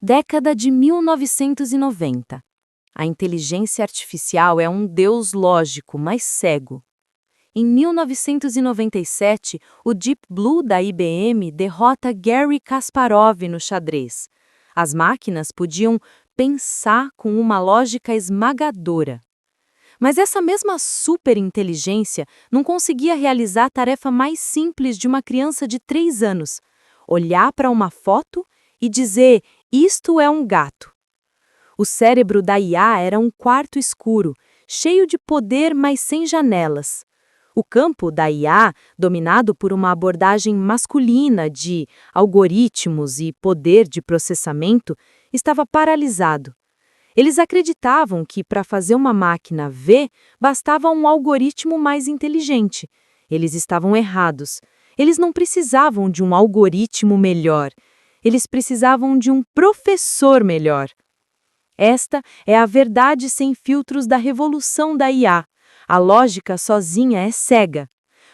Década de 1990. A inteligência artificial é um deus lógico, mas cego. Em 1997, o Deep Blue da IBM derrota Garry Kasparov no xadrez. As máquinas podiam pensar com uma lógica esmagadora. Mas essa mesma superinteligência não conseguia realizar a tarefa mais simples de uma criança de 3 anos: olhar para uma foto e dizer: "Isto é um gato". O cérebro da IA era um quarto escuro, cheio de poder, mas sem janelas. O campo da IA, dominado por uma abordagem masculina de algoritmos e poder de processamento, estava paralisado. Eles acreditavam que, para fazer uma máquina ver, bastava um algoritmo mais inteligente. Eles estavam errados. Eles não precisavam de um algoritmo melhor. Eles precisavam de um professor melhor. Esta é a verdade sem filtros da revolução da IA. A lógica sozinha é cega.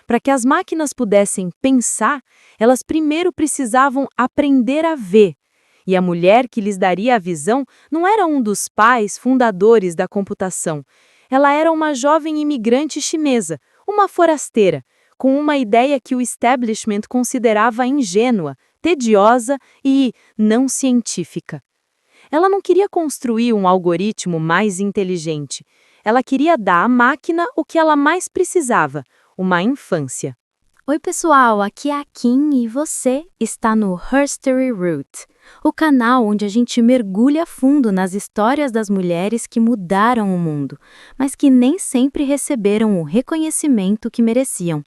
Para que as máquinas pudessem pensar, elas primeiro precisavam aprender a ver. E a mulher que lhes daria a visão não era um dos pais fundadores da computação. Ela era uma jovem imigrante chinesa, uma forasteira, com uma ideia que o establishment considerava ingênua, tediosa e não científica. Ela não queria construir um algoritmo mais inteligente. Ela queria dar à máquina o que ela mais precisava: uma infância. Oi pessoal, aqui é a Kim e você está no Herstory Root, o canal onde a gente mergulha fundo nas histórias das mulheres que mudaram o mundo, mas que nem sempre receberam o reconhecimento que mereciam.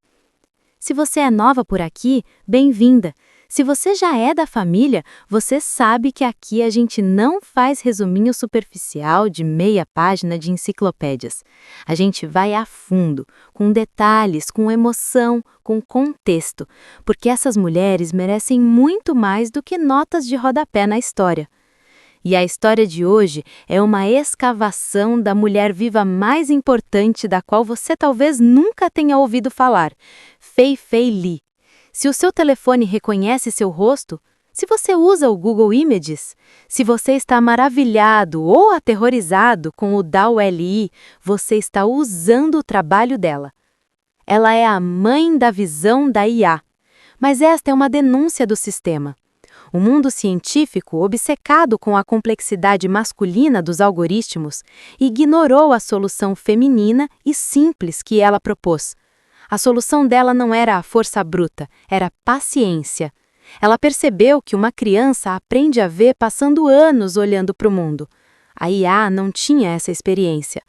Se você é nova por aqui, bem-vinda! Se você já é da família, você sabe que aqui a gente não faz resuminho superficial de meia página de enciclopédias. A gente vai a fundo, com detalhes, com emoção, com contexto, porque essas mulheres merecem muito mais do que notas de rodapé na história. E a história de hoje é uma escavação da mulher viva mais importante da qual você talvez nunca tenha ouvido falar, Fei Fei Li. Se o seu telefone reconhece seu rosto, se você usa o Google Images, se você está maravilhado ou aterrorizado com o DALL-E, você está usando o trabalho dela. Ela é a mãe da visão da IA, mas esta é uma denúncia do sistema. O mundo científico, obcecado com a complexidade masculina dos algoritmos, ignorou a solução feminina e simples que ela propôs. A solução dela não era a força bruta, era paciência. Ela percebeu que uma criança aprende a ver passando anos olhando para o mundo. A IA não tinha essa experiência.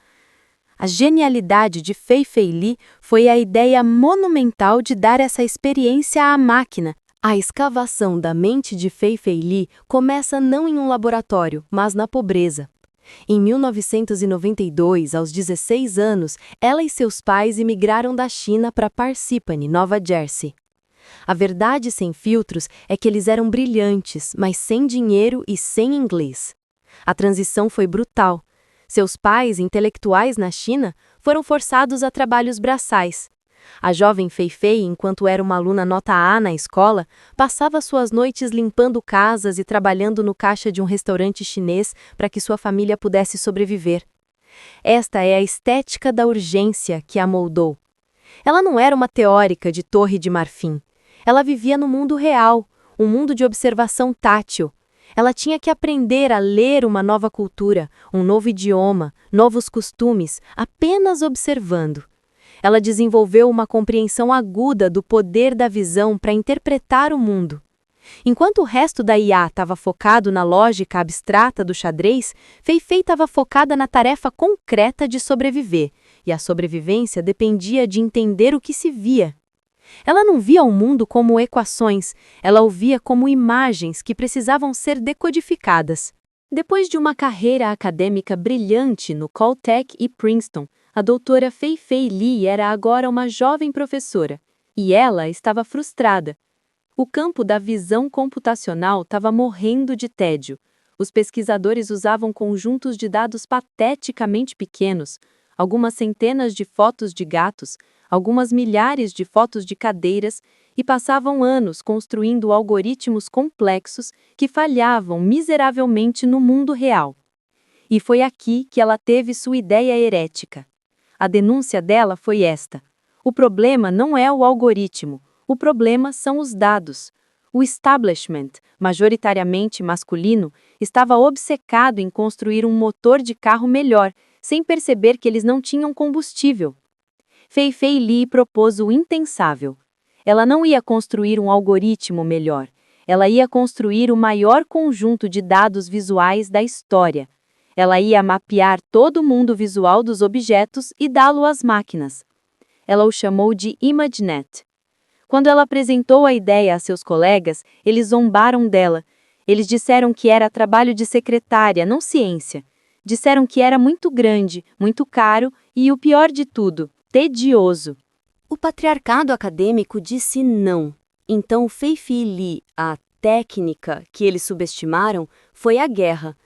A genialidade de Fei Fei Li foi a ideia monumental de dar essa experiência à máquina. A escavação da mente de Fei Fei Li começa não em um laboratório, mas na pobreza. Em 1992, aos 16 anos, ela e seus pais imigraram da China para Parsippany, Nova Jersey. A verdade sem filtros é que eles eram brilhantes, mas sem dinheiro e sem inglês. A transição foi brutal. Seus pais, intelectuais na China, foram forçados a trabalhos braçais. A jovem Fei Fei, enquanto era uma aluna nota A na escola, passava suas noites limpando casas e trabalhando no caixa de um restaurante chinês para que sua família pudesse sobreviver. Esta é a estética da urgência que a moldou. Ela não era uma teórica de Torre de Marfim. Ela vivia no mundo real, um mundo de observação tátil. Ela tinha que aprender a ler uma nova cultura, um novo idioma, novos costumes, apenas observando. Ela desenvolveu uma compreensão aguda do poder da visão para interpretar o mundo. Enquanto o resto da IA estava focado na lógica abstrata do xadrez, Fei Fei estava focada na tarefa concreta de sobreviver, e a sobrevivência dependia de entender o que se via. Ela não via o mundo como equações, ela o via como imagens que precisavam ser decodificadas. Depois de uma carreira acadêmica brilhante no Caltech e Princeton, a doutora Fei Fei Li era agora uma jovem professora, e ela estava frustrada. O campo da visão computacional estava morrendo de tédio. Os pesquisadores usavam conjuntos de dados pateticamente pequenos, algumas centenas de fotos de gatos, algumas milhares de fotos de cadeiras, e passavam anos construindo algoritmos complexos que falhavam miseravelmente no mundo real. E foi aqui que ela teve sua ideia herética. A denúncia dela foi esta: o problema não é o algoritmo, o problema são os dados. O establishment, majoritariamente masculino, estava obcecado em construir um motor de carro melhor, sem perceber que eles não tinham combustível. Fei-Fei Li propôs o impensável. Ela não ia construir um algoritmo melhor, ela ia construir o maior conjunto de dados visuais da história. Ela ia mapear todo o mundo visual dos objetos e dá-lo às máquinas. Ela o chamou de ImageNet. Quando ela apresentou a ideia a seus colegas, eles zombaram dela. Eles disseram que era trabalho de secretária, não ciência. Disseram que era muito grande, muito caro e, o pior de tudo, tedioso. O patriarcado acadêmico disse não. Então Fei-Fei Li, a técnica que eles subestimaram, foi a guerra.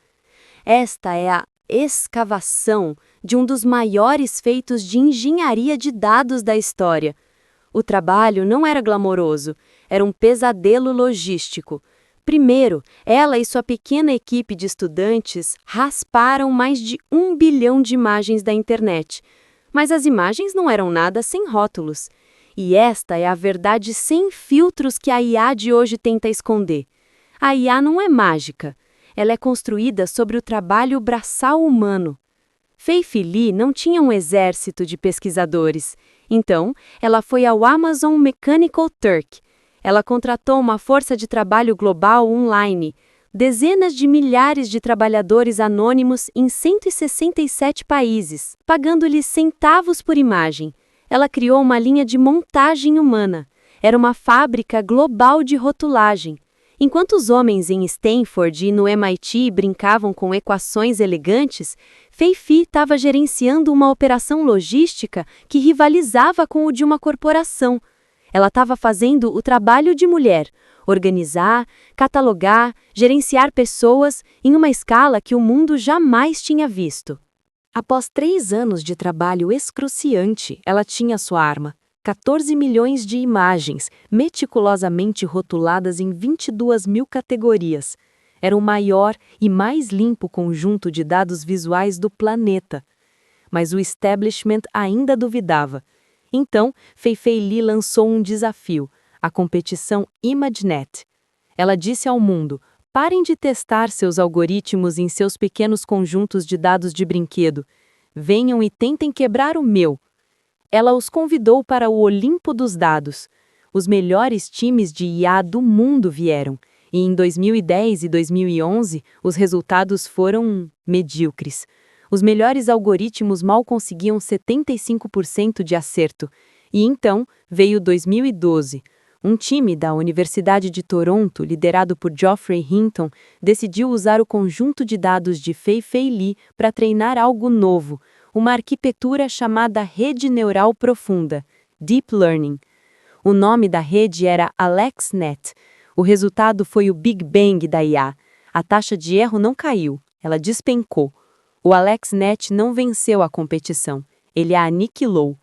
Esta é a escavação de um dos maiores feitos de engenharia de dados da história. O trabalho não era glamouroso, era um pesadelo logístico. Primeiro, ela e sua pequena equipe de estudantes rasparam mais de 1 bilhão de imagens da internet. Mas as imagens não eram nada sem rótulos. E esta é a verdade sem filtros que a IA de hoje tenta esconder. A IA não é mágica. Ela é construída sobre o trabalho braçal humano. Fei-Fei Li não tinha um exército de pesquisadores. Então, ela foi ao Amazon Mechanical Turk. Ela contratou uma força de trabalho global online, dezenas de milhares de trabalhadores anônimos em 167 países, pagando-lhes centavos por imagem. Ela criou uma linha de montagem humana. Era uma fábrica global de rotulagem. Enquanto os homens em Stanford e no MIT brincavam com equações elegantes, Fei-Fei estava gerenciando uma operação logística que rivalizava com o de uma corporação. Ela estava fazendo o trabalho de mulher, organizar, catalogar, gerenciar pessoas em uma escala que o mundo jamais tinha visto. Após 3 anos de trabalho excruciante, ela tinha sua arma. 14 milhões de imagens, meticulosamente rotuladas em 22 mil categorias. Era o maior e mais limpo conjunto de dados visuais do planeta. Mas o establishment ainda duvidava. Então, Fei-Fei Li lançou um desafio, a competição ImageNet. Ela disse ao mundo: parem de testar seus algoritmos em seus pequenos conjuntos de dados de brinquedo. Venham e tentem quebrar o meu. Ela os convidou para o Olimpo dos Dados. Os melhores times de IA do mundo vieram, e em 2010 e 2011 os resultados foram medíocres. Os melhores algoritmos mal conseguiam 75% de acerto. E então veio 2012. Um time da Universidade de Toronto, liderado por Geoffrey Hinton, decidiu usar o conjunto de dados de Fei-Fei Li para treinar algo novo, uma arquitetura chamada Rede Neural Profunda, Deep Learning. O nome da rede era AlexNet. O resultado foi o Big Bang da IA. A taxa de erro não caiu, ela despencou. O AlexNet não venceu a competição, ele a aniquilou.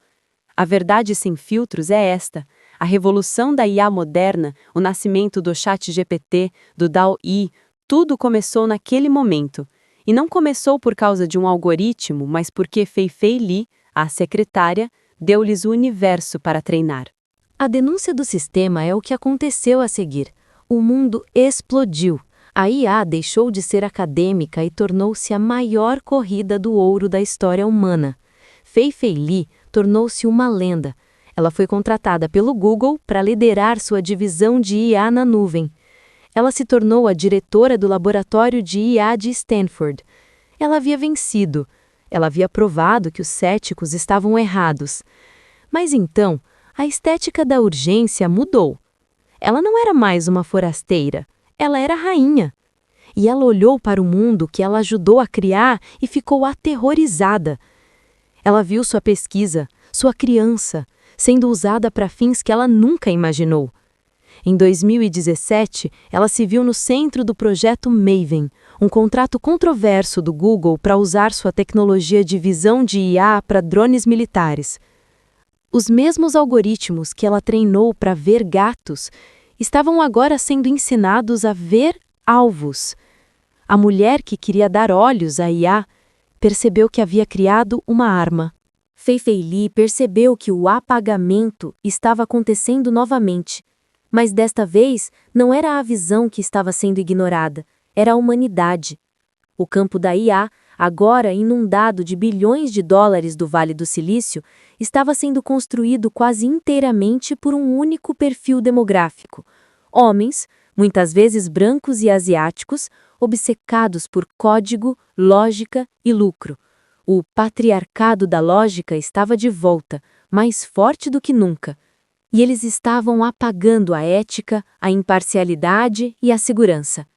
A verdade sem filtros é esta: a revolução da IA moderna, o nascimento do ChatGPT, do DALL-E, tudo começou naquele momento. E não começou por causa de um algoritmo, mas porque Fei-Fei Li, a secretária, deu-lhes o universo para treinar. A denúncia do sistema é o que aconteceu a seguir. O mundo explodiu. A IA deixou de ser acadêmica e tornou-se a maior corrida do ouro da história humana. Fei-Fei Li tornou-se uma lenda. Ela foi contratada pelo Google para liderar sua divisão de IA na nuvem. Ela se tornou a diretora do laboratório de IA de Stanford. Ela havia vencido. Ela havia provado que os céticos estavam errados. Mas então, a estética da urgência mudou. Ela não era mais uma forasteira. Ela era rainha. E ela olhou para o mundo que ela ajudou a criar e ficou aterrorizada. Ela viu sua pesquisa, sua criança, sendo usada para fins que ela nunca imaginou. Em 2017, ela se viu no centro do projeto Maven, um contrato controverso do Google para usar sua tecnologia de visão de IA para drones militares. Os mesmos algoritmos que ela treinou para ver gatos estavam agora sendo ensinados a ver alvos. A mulher que queria dar olhos à IA percebeu que havia criado uma arma. Fei Fei Li percebeu que o apagamento estava acontecendo novamente, mas desta vez não era a visão que estava sendo ignorada, era a humanidade. O campo da IA, agora inundado de bilhões de dólares do Vale do Silício, estava sendo construído quase inteiramente por um único perfil demográfico. Homens, muitas vezes brancos e asiáticos, obcecados por código, lógica e lucro. O patriarcado da lógica estava de volta, mais forte do que nunca. E eles estavam apagando a ética, a imparcialidade e a segurança.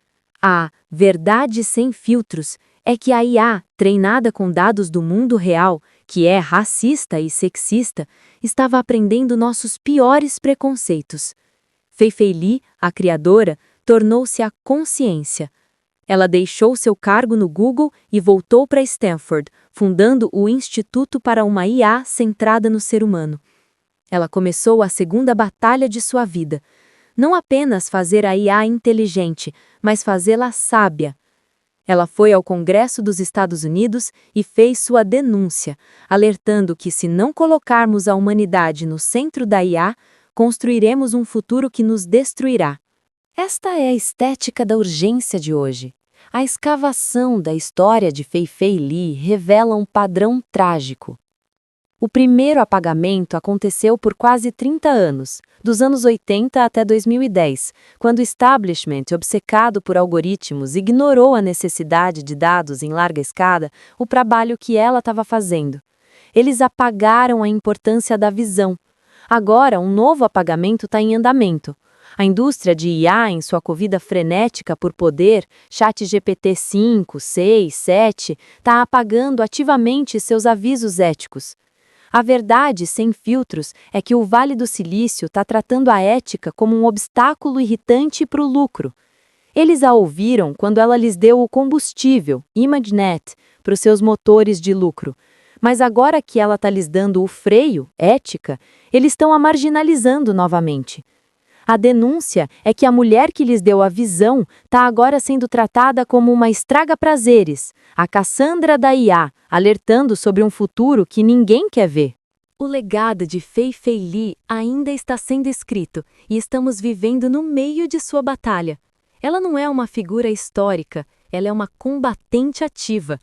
A verdade sem filtros é que a IA, treinada com dados do mundo real, que é racista e sexista, estava aprendendo nossos piores preconceitos. Fei Fei Li, a criadora, tornou-se a consciência. Ela deixou seu cargo no Google e voltou para Stanford, fundando o Instituto para uma IA centrada no ser humano. Ela começou a segunda batalha de sua vida. Não apenas fazer a IA inteligente, mas fazê-la sábia. Ela foi ao Congresso dos Estados Unidos e fez sua denúncia, alertando que se não colocarmos a humanidade no centro da IA, construiremos um futuro que nos destruirá. Esta é a estética da urgência de hoje. A escavação da história de Fei Fei Li revela um padrão trágico. O primeiro apagamento aconteceu por quase 30 anos, dos anos 80 até 2010, quando o establishment, obcecado por algoritmos, ignorou a necessidade de dados em larga escala, o trabalho que ela estava fazendo. Eles apagaram a importância da visão. Agora, um novo apagamento está em andamento. A indústria de IA, em sua corrida frenética por poder, ChatGPT 5, 6, 7, está apagando ativamente seus avisos éticos. A verdade, sem filtros, é que o Vale do Silício está tratando a ética como um obstáculo irritante para o lucro. Eles a ouviram quando ela lhes deu o combustível, ImageNet, para os seus motores de lucro. Mas agora que ela está lhes dando o freio, ética, eles estão a marginalizando novamente. A denúncia é que a mulher que lhes deu a visão está agora sendo tratada como uma estraga-prazeres, a Cassandra da IA, alertando sobre um futuro que ninguém quer ver. O legado de Fei Fei Li ainda está sendo escrito e estamos vivendo no meio de sua batalha. Ela não é uma figura histórica, ela é uma combatente ativa.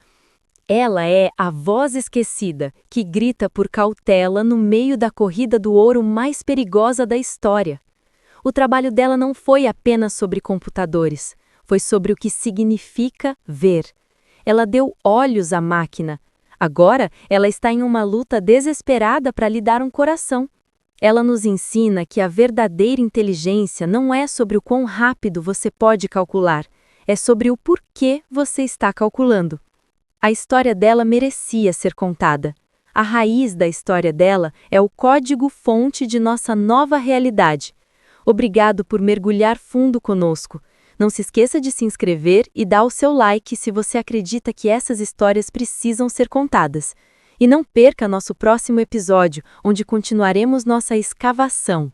Ela é a voz esquecida que grita por cautela no meio da corrida do ouro mais perigosa da história. O trabalho dela não foi apenas sobre computadores, foi sobre o que significa ver. Ela deu olhos à máquina. Agora, ela está em uma luta desesperada para lhe dar um coração. Ela nos ensina que a verdadeira inteligência não é sobre o quão rápido você pode calcular, é sobre o porquê você está calculando. A história dela merecia ser contada. A raiz da história dela é o código-fonte de nossa nova realidade. Obrigado por mergulhar fundo conosco. Não se esqueça de se inscrever e dar o seu like se você acredita que essas histórias precisam ser contadas. E não perca nosso próximo episódio, onde continuaremos nossa escavação.